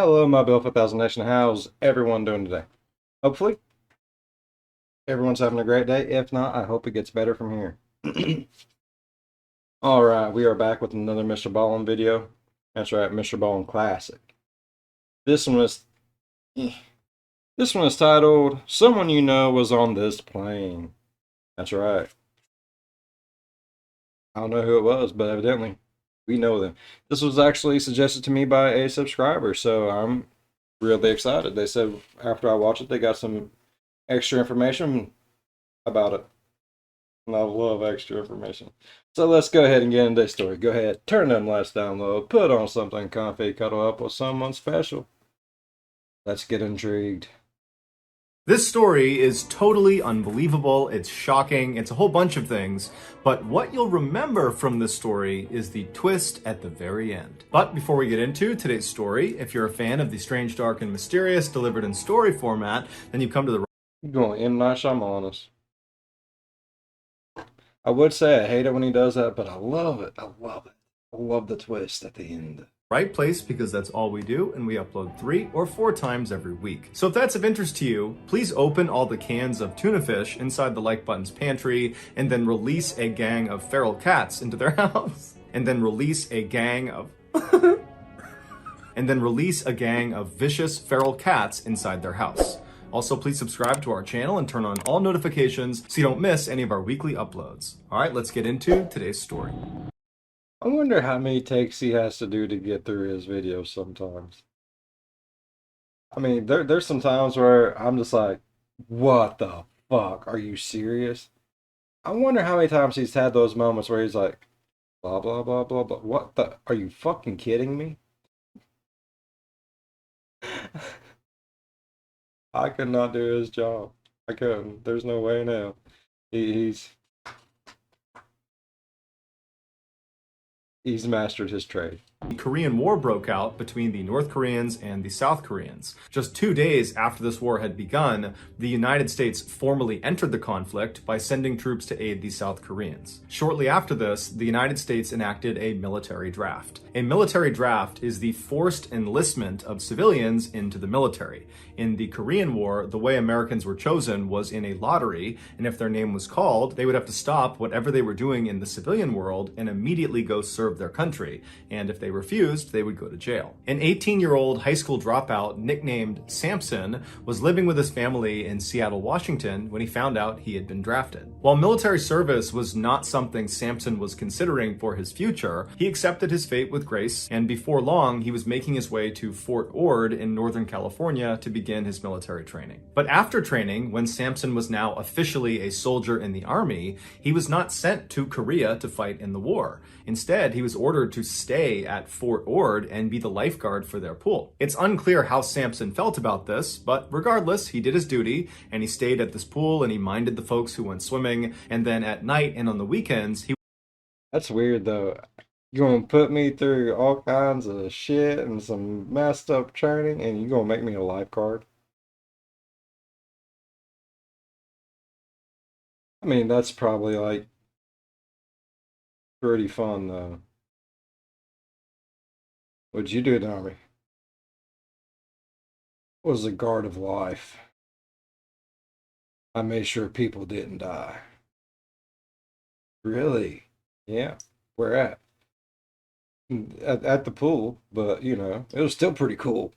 Hello, my Belfast Thousand Nation. How's everyone doing today? Hopefully, everyone's having a great day. If not, I hope it gets better from here. All right, we are back with another MrBallen video. That's right, MrBallen Classic. This one was, this one is titled "Someone You Know Was on This Plane." That's right. I don't know who it was, but evidently we know them. This was actually suggested to me by a subscriber, so I'm really excited. They said after I watched it, they got some extra information about it. And I love extra information. So let's go ahead and get into this story. Go ahead, turn them lights down low, put on something comfy, cuddle up with someone special. Let's get intrigued. This story is totally unbelievable, it's shocking, it's a whole bunch of things, but what you'll remember from this story is the twist at the very end. But before we get into today's story, if you're a fan of the strange, dark, and mysterious delivered in story format, then you've come to the right. You're going M. Night Shyamalan. I would say I hate it when he does that, but I love it. I love it. I love the twist at the end. Right place, because that's all we do, and we upload 3 or 4 times every week. So if that's of interest to you, please open all the cans of tuna fish inside the like button's pantry, and then release a gang of feral cats into their house. And then release a gang of vicious feral cats inside their house. Also, please subscribe to our channel and turn on all notifications so you don't miss any of our weekly uploads. All right, let's get into today's story. I wonder how many takes he has to do to get through his videos sometimes. I mean, there's some times where I'm just like, what the fuck? Are you serious? I wonder how many times he's had those moments where he's like, blah, blah, blah, blah, blah. What the? Are you fucking kidding me? I could not do his job. I couldn't. There's no way now. He's mastered his trade. The Korean War broke out between the North Koreans and the South Koreans. Just 2 days after this war had begun, the United States formally entered the conflict by sending troops to aid the South Koreans. Shortly after this, the United States enacted a military draft. A military draft is the forced enlistment of civilians into the military. In the Korean War, the way Americans were chosen was in a lottery, and if their name was called, they would have to stop whatever they were doing in the civilian world and immediately go serve their country. And if they refused, they would go to jail. An 18-year-old high school dropout nicknamed Samson was living with his family in Seattle, Washington when he found out he had been drafted. While military service was not something Samson was considering for his future, he accepted his fate with grace, and before long, he was making his way to Fort Ord in Northern California to begin his military training. But after training, when Samson was now officially a soldier in the army, he was not sent to Korea to fight in the war. Instead, he was ordered to stay at Fort Ord and be the lifeguard for their pool. It's unclear how Samson felt about this, but regardless, he did his duty, and he stayed at this pool and he minded the folks who went swimming, and then at night and on the weekends, he... That's weird though. You're gonna put me through all kinds of shit and some messed up training, and you're gonna make me a lifeguard? I mean, that's probably like pretty fun though. What'd you do in the army? Was a guard of life. I made sure people didn't die. Really? Yeah. Where at? At the pool, but you know, it was still pretty cool.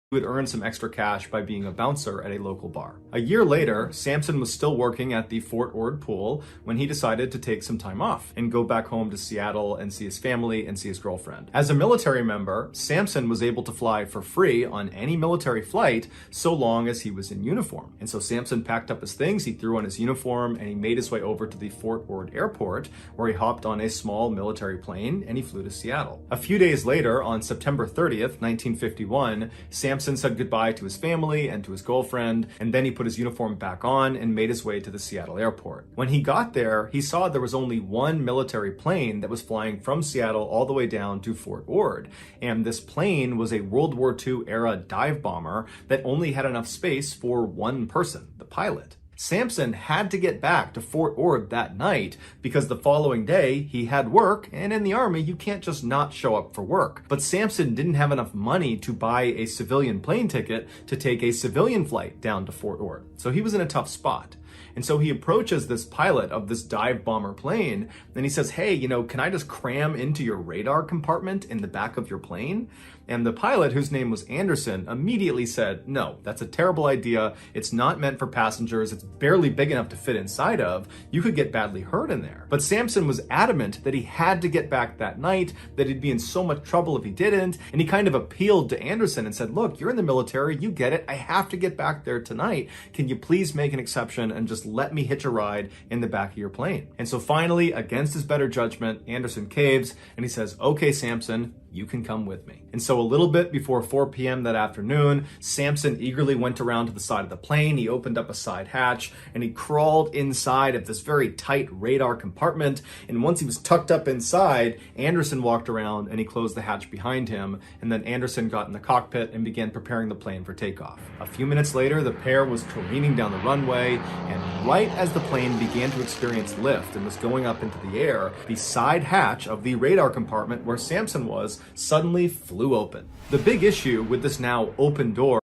would earn some extra cash by being a bouncer at a local bar. A year later, Samson was still working at the Fort Ord pool when he decided to take some time off and go back home to Seattle and see his family and see his girlfriend. As a military member, Samson was able to fly for free on any military flight so long as he was in uniform. And so Samson packed up his things, he threw on his uniform, and he made his way over to the Fort Ord airport, where he hopped on a small military plane and he flew to Seattle. A few days later, on September 30th, 1951, Samson said goodbye to his family and to his girlfriend, and then he put his uniform back on and made his way to the Seattle airport. When he got there, he saw there was only one military plane that was flying from Seattle all the way down to Fort Ord, and this plane was a World War II era dive bomber that only had enough space for one person, the pilot. Sampson had to get back to Fort Ord that night because the following day he had work, and in the Army you can't just not show up for work. But Sampson didn't have enough money to buy a civilian plane ticket to take a civilian flight down to Fort Ord, so he was in a tough spot. And so he approaches this pilot of this dive bomber plane and he says, hey, can I just cram into your radar compartment in the back of your plane? And the pilot, whose name was Anderson, immediately said, no, that's a terrible idea. It's not meant for passengers. It's barely big enough to fit inside of. You could get badly hurt in there. But Sampson was adamant that he had to get back that night, that he'd be in so much trouble if he didn't. And he kind of appealed to Anderson and said, look, you're in the military. You get it. I have to get back there tonight. Can you please make an exception and just let me hitch a ride in the back of your plane? And so finally, against his better judgment, Anderson caves and he says, okay, Sampson, you can come with me. And so a little bit before 4 p.m. that afternoon, Sampson eagerly went around to the side of the plane. He opened up a side hatch and he crawled inside of this very tight radar compartment. And once he was tucked up inside, Anderson walked around and he closed the hatch behind him. And then Anderson got in the cockpit and began preparing the plane for takeoff. A few minutes later, the pair was careening down the runway, and right as the plane began to experience lift and was going up into the air, the side hatch of the radar compartment where Sampson was suddenly flew open. The big issue with this now open door.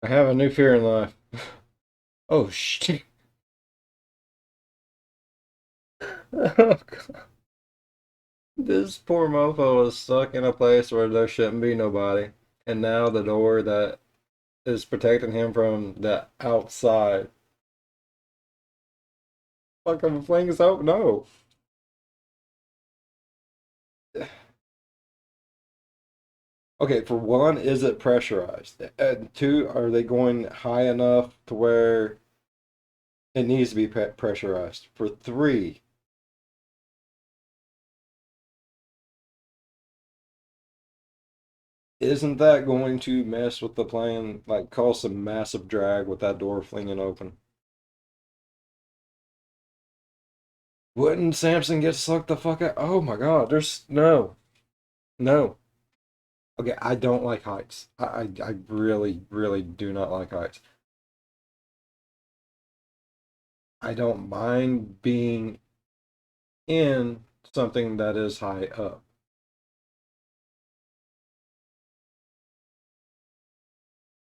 I have a new fear in life. Oh shit. Oh, God. This poor mofo is stuck in a place where there shouldn't be nobody. And now the door that is protecting him from the outside. Like I'm playing this out? No. Okay, for one, is it pressurized? And two, are they going high enough to where it needs to be pressurized? For three, isn't that going to mess with the plane, like cause some massive drag with that door flinging open? Wouldn't Samson get sucked the fuck out? Oh my God, there's no, no. Okay, I don't like heights. I really, really do not like heights. I don't mind being in something that is high up.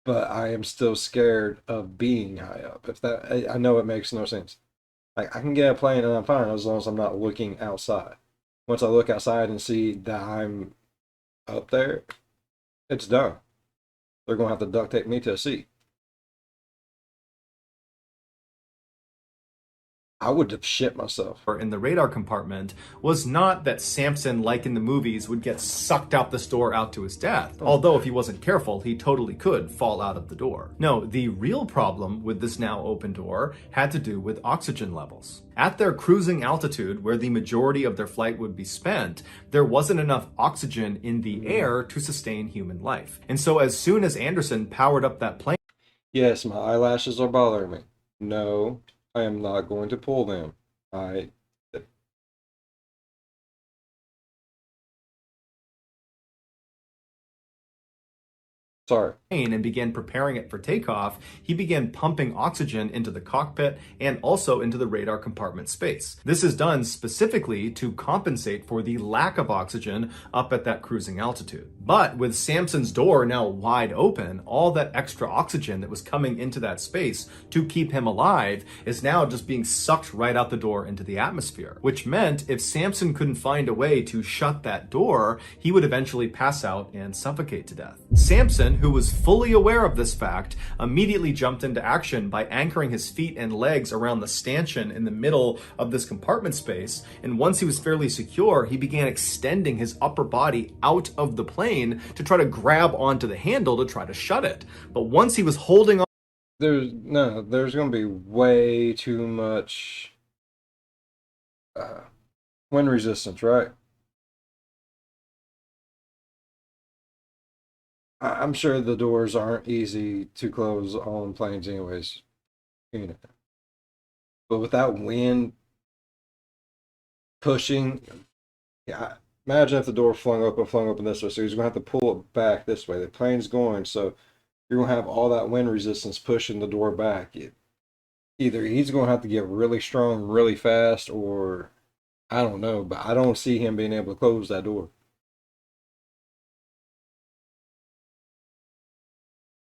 But I am still scared of being high up. If that, I know it makes no sense. Like I can get a plane and I'm fine as long as I'm not looking outside. Once I look outside and see that I'm up there, it's done. They're gonna have to duct tape me to a seat. I would have shit myself. In the radar compartment was not that Samson, like in the movies, would get sucked out this door out to his death. Although if he wasn't careful, he totally could fall out of the door. No, the real problem with this now open door had to do with oxygen levels. At their cruising altitude, where the majority of their flight would be spent, there wasn't enough oxygen in the air to sustain human life. And so as soon as Anderson powered up that plane, Yes, my eyelashes are bothering me. No, I am not going to pull them. I sorry. and began preparing it for takeoff, he began pumping oxygen into the cockpit and also into the radar compartment space. This is done specifically to compensate for the lack of oxygen up at that cruising altitude. But with Samson's door now wide open, all that extra oxygen that was coming into that space to keep him alive is now just being sucked right out the door into the atmosphere, which meant if Samson couldn't find a way to shut that door, he would eventually pass out and suffocate to death. Samson, who was fully aware of this fact, immediately jumped into action by anchoring his feet and legs around the stanchion in the middle of this compartment space. And once he was fairly secure, he began extending his upper body out of the plane to try to grab onto the handle to try to shut it. But once he was holding on, There's going to be way too much wind resistance, right? I'm sure the doors aren't easy to close on planes, anyways. You know, but without wind pushing, yeah. Imagine if the door flung open this way. So he's gonna have to pull it back this way. The plane's going, so you're gonna have all that wind resistance pushing the door back. Either he's going to have to get really strong really fast, or I don't know, but I don't see him being able to close that door.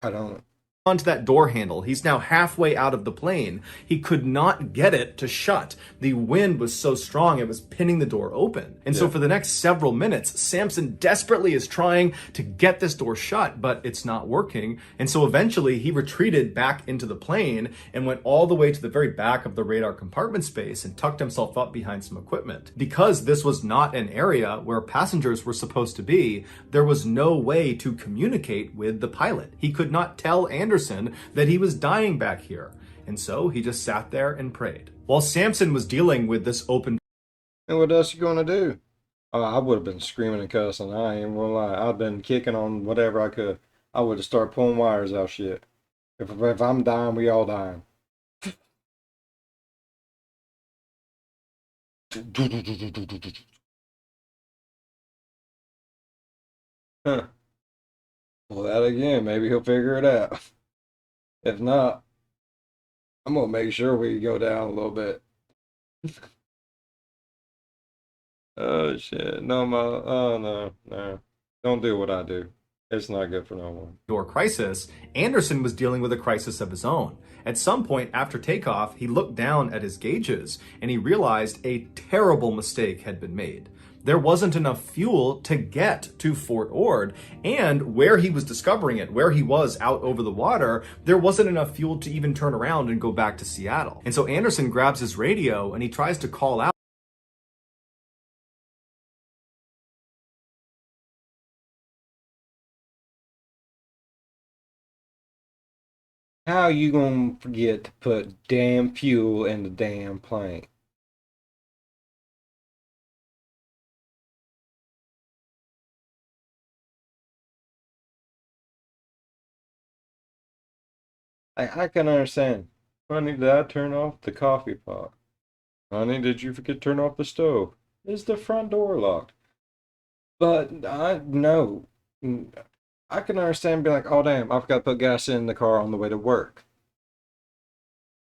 I don't. Onto that door handle. He's now halfway out of the plane. He could not get it to shut. The wind was so strong it was pinning the door open. And so Yeah. for the next several minutes, Samson desperately is trying to get this door shut, but it's not working. And so eventually he retreated back into the plane and went all the way to the very back of the radar compartment space and tucked himself up behind some equipment. Because this was not an area where passengers were supposed to be, there was no way to communicate with the pilot. He could not tell Anderson that he was dying back here. And so he just sat there and prayed. While Samson was dealing with this open And what else you gonna do? Oh, I would have been screaming and cussing. I ain't gonna lie. I've been kicking on whatever I could. I would have started pulling wires out shit. If I'm dying, we all dying. Huh. Well, that again. Maybe he'll figure it out. If not, I'm gonna make sure we go down a little bit. Oh shit! No, oh no, no! Don't do what I do. It's not good for no one. door crisis, Anderson was dealing with a crisis of his own. At some point after takeoff, he looked down at his gauges and he realized a terrible mistake had been made. There wasn't enough fuel to get to Fort Ord, and where he was discovering it, where he was out over the water, there wasn't enough fuel to even turn around and go back to Seattle. And so Anderson grabs his radio and he tries to call out. How you gonna forget to put damn fuel in the damn plane? I can understand. Honey, did I turn off the coffee pot? Honey, did you forget to turn off the stove? Is the front door locked? But I no. I can understand being like, oh damn, I forgot to put gas in the car on the way to work.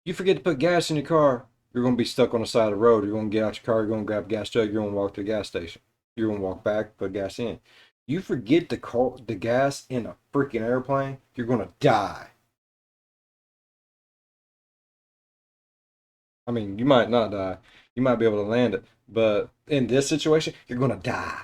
You forget to put gas in your car, you're gonna be stuck on the side of the road. You're gonna get out your car, you're gonna grab a gas jug, you're gonna walk to the gas station. You're gonna walk back, put gas in. You forget to call the gas in a freaking airplane, you're gonna die. I mean, you might not die. You might be able to land it, but in this situation, you're gonna die.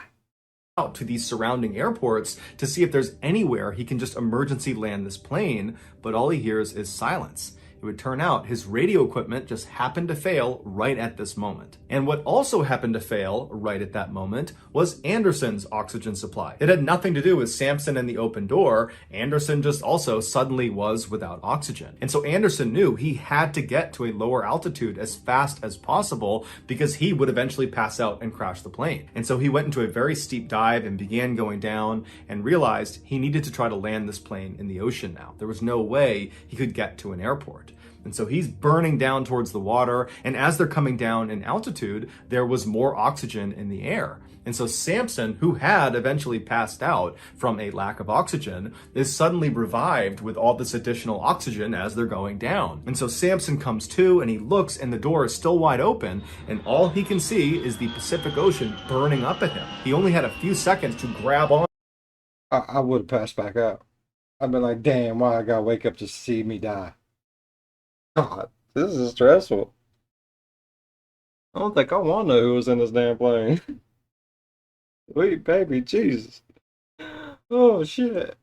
Out to these surrounding airports to see if there's anywhere he can just emergency land this plane, but all he hears is silence. It would turn out his radio equipment just happened to fail right at this moment. And what also happened to fail right at that moment was Anderson's oxygen supply. It had nothing to do with Samson and the open door. Anderson just also suddenly was without oxygen. And so Anderson knew he had to get to a lower altitude as fast as possible because he would eventually pass out and crash the plane. And so he went into a very steep dive and began going down and realized he needed to try to land this plane in the ocean now. There was no way he could get to an airport. And so he's burning down towards the water. And as they're coming down in altitude, there was more oxygen in the air. And so Samson, who had eventually passed out from a lack of oxygen, is suddenly revived with all this additional oxygen as they're going down. And so Samson comes to and he looks and the door is still wide open. And all he can see is the Pacific Ocean burning up at him. He only had a few seconds to grab on. I would have passed back out. I've been like, damn, why I gotta wake up to see me die? God, this is stressful. I don't think I want to know who was in this damn plane. Wait, baby, Jesus. Oh, shit.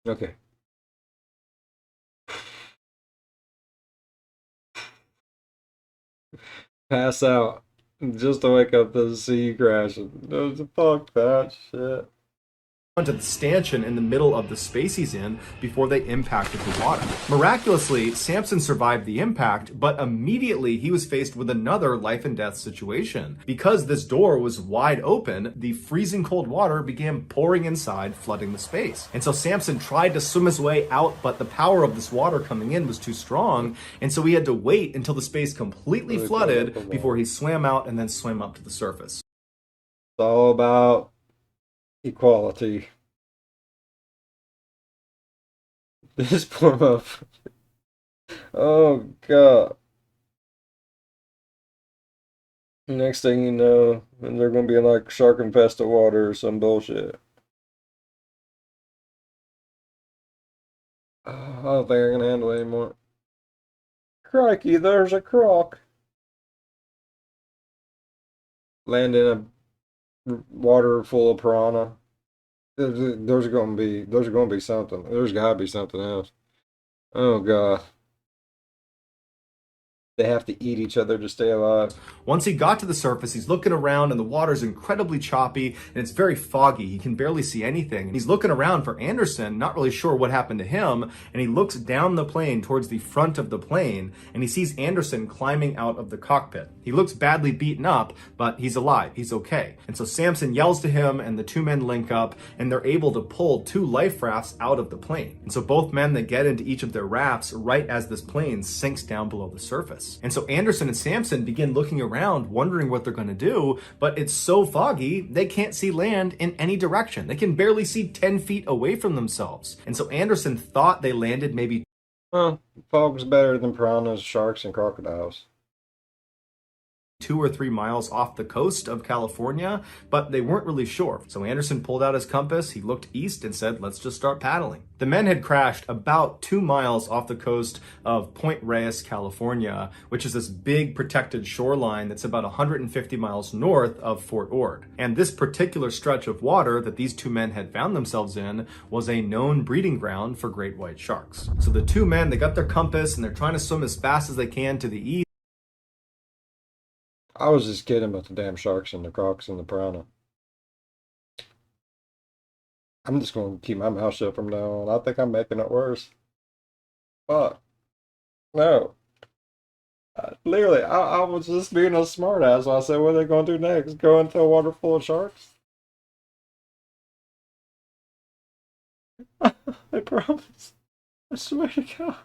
Okay. Pass out just to wake up to see you crashing. Fuck that shit. Onto the stanchion in the middle of the space he's in before they impacted the water. Miraculously, Samson survived the impact, but immediately he was faced with another life and death situation. Because this door was wide open, the freezing cold water began pouring inside, flooding the space. And so Samson tried to swim his way out, but the power of this water coming in was too strong, and so he had to wait until the space completely flooded before he swam out and then swam up to the surface. It's all about equality. This poor motherfucker. Oh God. Next thing you know, they're gonna be in like shark infested water or some bullshit. I don't think I can handle it anymore. Crikey, there's a croc. Land in a water full of piranha. There's gonna be something. There's gotta be something else. Oh God. They have to eat each other to stay alive. Once he got to the surface, he's looking around and the water's incredibly choppy and it's very foggy. He can barely see anything. He's looking around for Anderson, not really sure what happened to him, and he looks down the plane towards the front of the plane and he sees Anderson climbing out of the cockpit. He looks badly beaten up, but he's alive. He's okay. And so Samson yells to him and the two men link up and they're able to pull two life rafts out of the plane. And so both men, they get into each of their rafts right as this plane sinks down below the surface. And so Anderson and Samson begin looking around, wondering what they're going to do, but it's so foggy, they can't see land in any direction. They can barely see 10 feet away from themselves. And so Anderson thought they landed maybe Well, fog's better than piranhas, sharks, and crocodiles. 2 or 3 miles off the coast of California, but they weren't really sure. So Anderson pulled out his compass, he looked east and said, let's just start paddling. The men had crashed about 2 miles off the coast of Point Reyes, California, which is this big protected shoreline that's about 150 miles north of Fort Ord. And this particular stretch of water that these two men had found themselves in was a known breeding ground for great white sharks. So the two men, they got their compass and they're trying to swim as fast as they can to the east. I was just kidding about the damn sharks and the crocs and the piranha. I'm just gonna keep my mouth shut from now on. I think I'm making it worse. Fuck. No. Literally, I was just being a smartass when I said, what are they gonna do next? Go into a water full of sharks? I promise. I swear to God.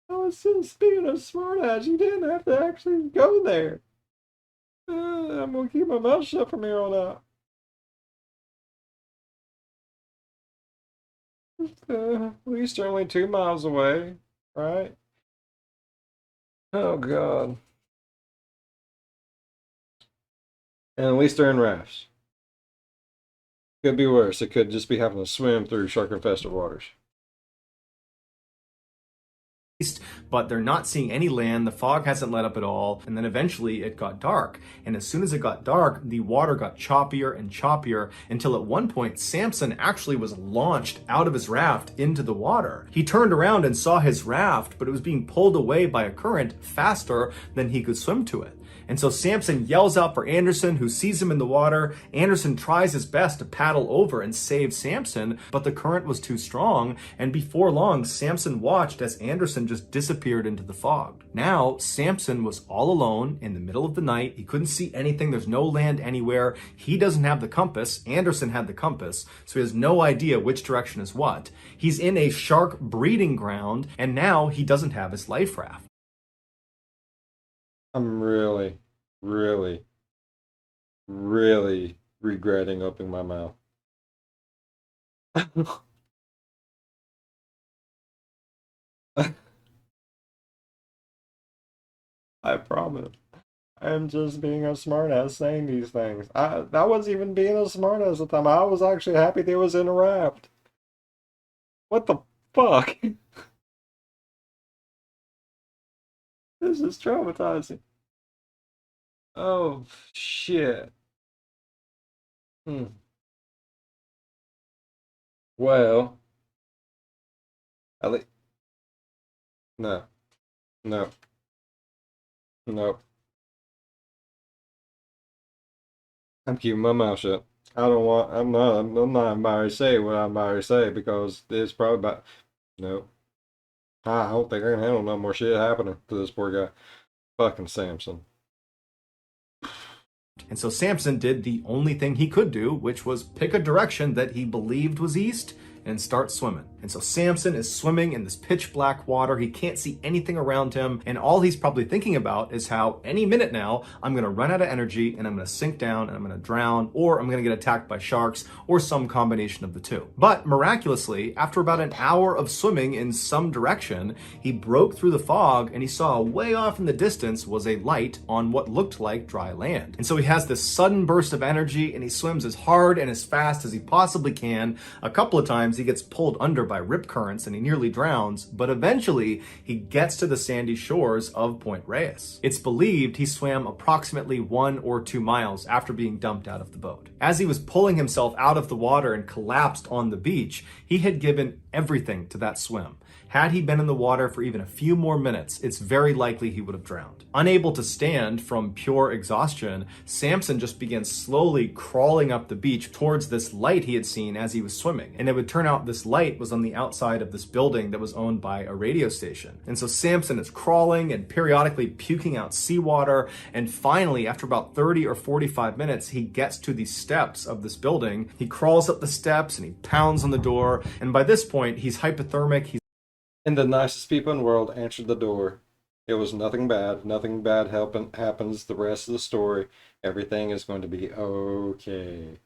I was just being a smartass. You didn't have to actually go there. I'm gonna keep my mouth shut from here on out. At least they're only 2 miles away, right? Oh God. And at least they're in rafts. Could be worse. It could just be having to swim through shark infested waters. But they're not seeing any land. The fog hasn't let up at all. And then eventually it got dark. And as soon as it got dark, the water got choppier and choppier until at one point, Samson actually was launched out of his raft into the water. He turned around and saw his raft, but it was being pulled away by a current faster than he could swim to it. And so Samson yells out for Anderson, who sees him in the water. Anderson tries his best to paddle over and save Samson, but the current was too strong. And before long, Samson watched as Anderson just disappeared into the fog. Now, Samson was all alone in the middle of the night. He couldn't see anything. There's no land anywhere. He doesn't have the compass. Anderson had the compass, so he has no idea which direction is what. He's in a shark breeding ground, and now he doesn't have his life raft. I'm really, really, really regretting opening my mouth. I promise. I am just being a smartass saying these things. I wasn't even being a smartass at the time. I was actually happy they was in a raft. What the fuck? This is traumatizing. Oh shit. Hmm. Well, at least no, no, no. I'm keeping my mouth shut. I don't want. I'm not about to say what I'm about to say because it's probably about. No, I don't think I can handle no more shit happening to this poor guy. Fucking Samson. And so Samson did the only thing he could do, which was pick a direction that he believed was east and starts swimming. And so Samson is swimming in this pitch black water. He can't see anything around him. And all he's probably thinking about is how any minute now I'm going to run out of energy and I'm going to sink down and I'm going to drown, or I'm going to get attacked by sharks, or some combination of the two. But miraculously, after about an hour of swimming in some direction, he broke through the fog and he saw way off in the distance was a light on what looked like dry land. And so he has this sudden burst of energy and he swims as hard and as fast as he possibly can. A couple of times he gets pulled under by rip currents and he nearly drowns, but eventually he gets to the sandy shores of Point Reyes. It's believed he swam approximately 1 or 2 miles after being dumped out of the boat. As he was pulling himself out of the water and collapsed on the beach, he had given everything to that swim. Had he been in the water for even a few more minutes, it's very likely he would have drowned. Unable to stand from pure exhaustion, Samson just began slowly crawling up the beach towards this light he had seen as he was swimming. And it would turn out this light was on the outside of this building that was owned by a radio station. And so Samson is crawling and periodically puking out seawater. And finally, after about 30 or 45 minutes, he gets to the steps of this building. He crawls up the steps and he pounds on the door. And by this point, he's hypothermic. And the nicest people in the world answered the door. It was nothing bad. Nothing bad happens the rest of the story. Everything is going to be okay.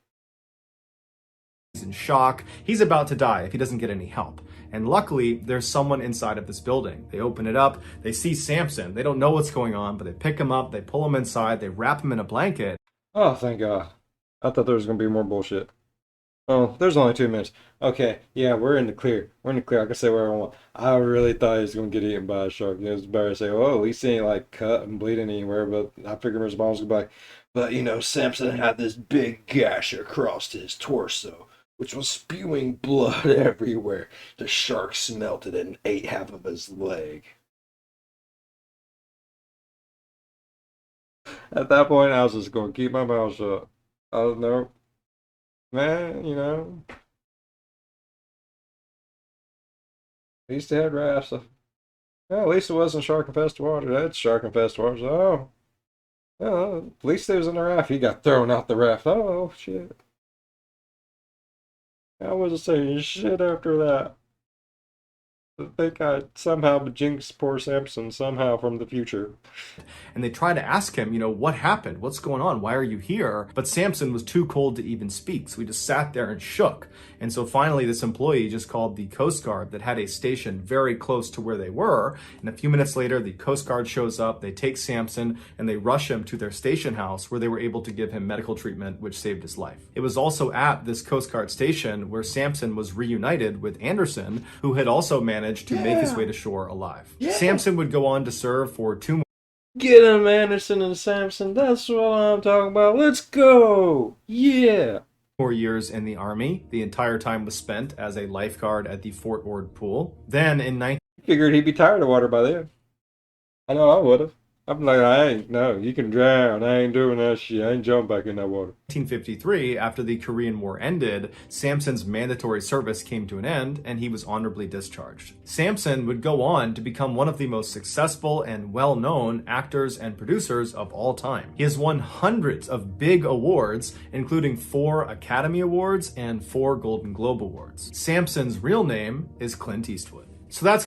He's in shock. He's about to die if he doesn't get any help. And luckily, there's someone inside of this building. They open it up. They see Samson. They don't know what's going on, but they pick him up. They pull him inside. They wrap him in a blanket. Oh, thank God. I thought there was going to be more bullshit. Oh, there's only 2 minutes. Okay, yeah, we're in the clear. We're in the clear. I can say whatever I want. I really thought he was going to get eaten by a shark. It was better to say, oh, at least he ain't like cut and bleeding anywhere. But I figured MrBallen was going to be like, but you know, Samson had this big gash across his torso, which was spewing blood everywhere. The shark smelt it and ate half of his leg. At that point, I was just going to keep my mouth shut. I don't know. Man, you know, at least they had rafts. Well, at least it wasn't shark infested water. That's shark infested water. So, oh, at least they was in the raft. He got thrown out the raft. Oh, shit. I wasn't saying shit after that. I think I somehow jinxed poor Samson somehow from the future. And they try to ask him, what happened? What's going on? Why are you here? But Samson was too cold to even speak. So he just sat there and shook. And so finally, this employee just called the Coast Guard that had a station very close to where they were. And a few minutes later, the Coast Guard shows up. They take Samson and they rush him to their station house where they were able to give him medical treatment, which saved his life. It was also at this Coast Guard station where Samson was reunited with Anderson, who had also managed to make his way to shore alive. Samson would go on to serve for 2 more. Get him, Anderson and Samson. That's what I'm talking about. Let's go. Yeah. More years in the Army. The entire time was spent as a lifeguard at the Fort Ord pool. Then in 19... Figured he'd be tired of water by then. I know I would have. I'm like, no, you can drown. I ain't doing that shit. I ain't jumping back in that water. 1953, after the Korean War ended, Samson's mandatory service came to an end and he was honorably discharged. Samson would go on to become one of the most successful and well-known actors and producers of all time. He has won hundreds of big awards, including 4 Academy Awards and 4 Golden Globe Awards. Samson's real name is Clint Eastwood. So that's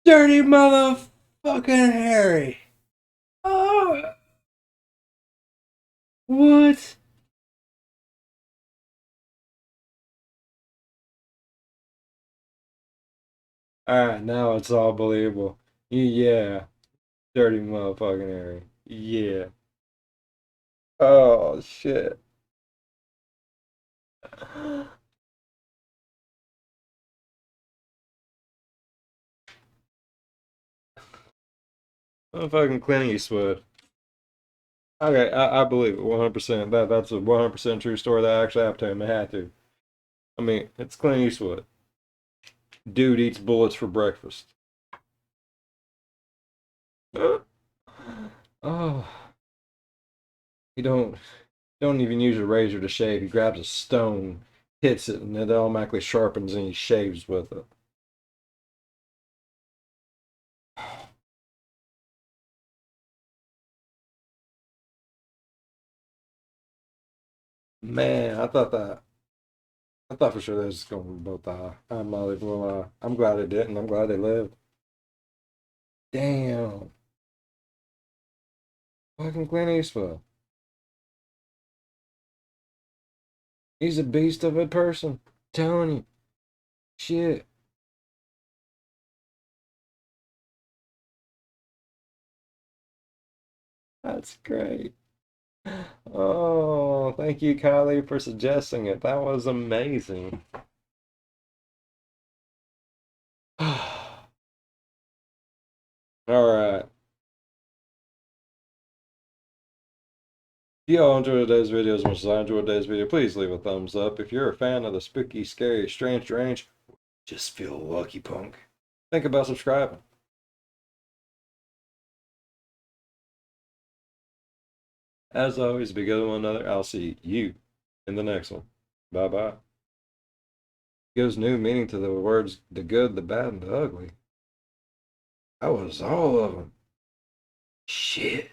Dirty motherfucking Harry. Oh. What? Alright, now it's all believable. Yeah. Dirty motherfucking Harry. Yeah. Oh, shit. Motherfucking Clint Eastwood. Okay, I believe it 100%. That's a 100% true story that actually happened to him. It had to. I mean, it's Clint Eastwood. Dude eats bullets for breakfast. Oh, he don't even use a razor to shave. He grabs a stone, hits it, and it automatically sharpens, and he shaves with it. Man, I thought that I thought for sure they was just going to both die. I'm not even gonna lie. I'm glad they didn't. I'm glad they lived. Damn. Fucking Clint Eastwood. He's a beast of a person. Telling you. Shit. That's great. Oh, thank you, Kylie, for suggesting it. That was amazing. All right. If y'all enjoyed today's video as much as I enjoyed today's video, please leave a thumbs up. If you're a fan of the spooky, scary, strange, just feel lucky, punk. Think about subscribing. As always, be good to one another. I'll see you in the next one. Bye bye. Gives new meaning to the words the good, the bad, and the ugly. That was all of them. Shit.